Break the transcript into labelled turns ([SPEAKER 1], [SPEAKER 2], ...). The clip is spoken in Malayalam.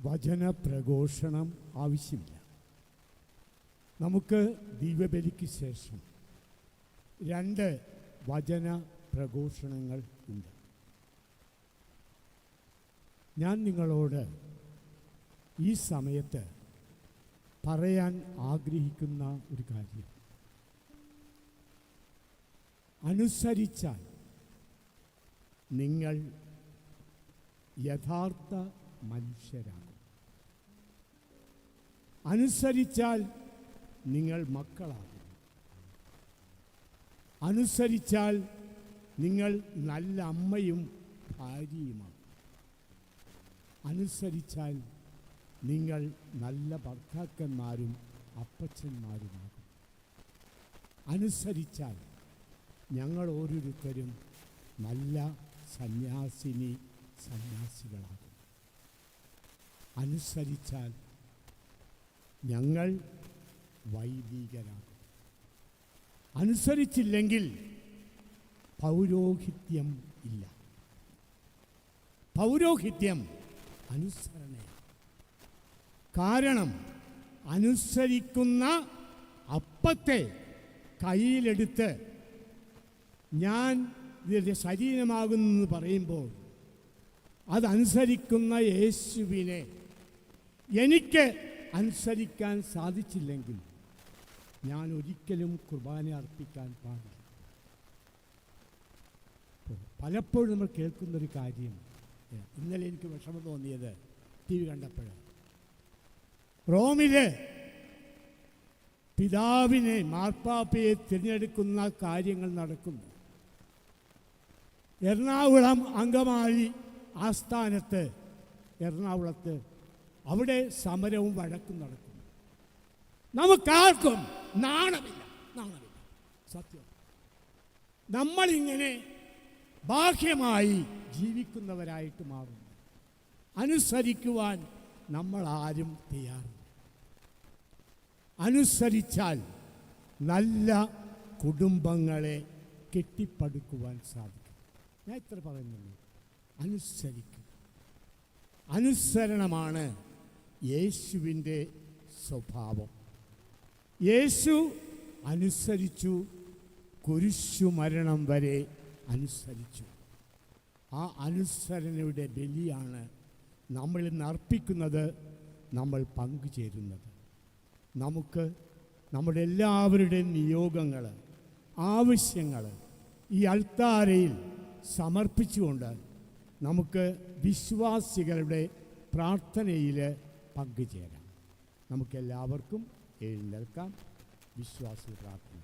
[SPEAKER 1] വചന പ്രഘോഷണം ആവശ്യമില്ല. നമുക്ക് ദിവ്യബലിക്ക് ശേഷം 2 വചന പ്രഘോഷണങ്ങൾ ഉണ്ട്. ഞാൻ നിങ്ങളോട് ഈ സമയത്ത് പറയാൻ ആഗ്രഹിക്കുന്ന ഒരു കാര്യം, അനുസരിച്ചാൽ നിങ്ങൾ യഥാർത്ഥ മനുഷ്യരാകും. അനുസരിച്ചാൽ നിങ്ങൾ മക്കളാകും. അനുസരിച്ചാൽ നിങ്ങൾ നല്ല അമ്മയും ഭാര്യയുമാകും. അനുസരിച്ചാൽ നിങ്ങൾ നല്ല ഭർത്താക്കന്മാരും അപ്പച്ചന്മാരുമാകും. അനുസരിച്ചാൽ ഞങ്ങൾ ഓരോരുത്തരും നല്ല സന്യാസികളാകും. അനുസരിച്ചാൽ ഞങ്ങൾ വൈദികരാകും. അനുസരിച്ചില്ലെങ്കിൽ പൗരോഹിത്യം ഇല്ല. പൗരോഹിത്യം അനുസരണയാണ്. കാരണം അനുസരിക്കുന്ന അപ്പത്തെ കയ്യിലെടുത്ത് ഞാൻ ഇതിൻ്റെ ശരീരമാകുന്നെന്ന് പറയുമ്പോൾ അതനുസരിക്കുന്ന യേശുവിനെ എനിക്ക് അനുസരിക്കാൻ സാധിച്ചില്ലെങ്കിൽ ഞാൻ ഒരിക്കലും കുർബാന അർപ്പിക്കാൻ പാടില്ല. പലപ്പോഴും നമ്മൾ കേൾക്കുന്നൊരു കാര്യം, ഇന്നലെ എനിക്ക് വിഷമം തോന്നിയത് TV കണ്ടപ്പോൾ, റോമിലെ പിതാവിനെ മാർപ്പാപ്പയെ തിരഞ്ഞെടുക്കുന്ന കാര്യങ്ങൾ നടക്കുന്നു. എറണാകുളം അങ്കമാലി ആസ്ഥാനത്ത് എറണാകുളത്ത് അവിടെ സമരവും വഴക്കും നടക്കുന്നു. നമുക്കാർക്കും നാണമില്ല. സത്യം. നമ്മളിങ്ങനെ ബാഹ്യമായി ജീവിക്കുന്നവരായിട്ട് മാറുന്നു. അനുസരിക്കുവാൻ നമ്മൾ ആരും തയ്യാറില്ല. അനുസരിച്ചാൽ നല്ല കുടുംബങ്ങളെ കെട്ടിപ്പടുക്കുവാൻ സാധിക്കും. ഞാൻ ഇത്ര പറയുന്നുള്ളൂ. അനുസരിക്കും. അനുസരണമാണ് യേശുവിൻ്റെ സ്വഭാവം. യേശു അനുസരിച്ചു, കുരിശുമരണം വരെ അനുസരിച്ചു. ആ അനുസരണയുടെ ബലിയാണ് നമ്മൾ ഇന്ന് അർപ്പിക്കുന്നത്, നമ്മൾ പങ്കുചേരുന്നത്. നമുക്ക് നമ്മുടെ എല്ലാവരുടെയും നിയോഗങ്ങൾ, ആവശ്യങ്ങൾ ഈ അൾത്താരയിൽ സമർപ്പിച്ചുകൊണ്ട് നമുക്ക് വിശ്വാസികളുടെ പ്രാർത്ഥനയിൽ പങ്കുചേരാം. നമുക്കെല്ലാവർക്കും എഴുന്നേൽക്കാം. വിശ്വാസ പ്രാർത്ഥന.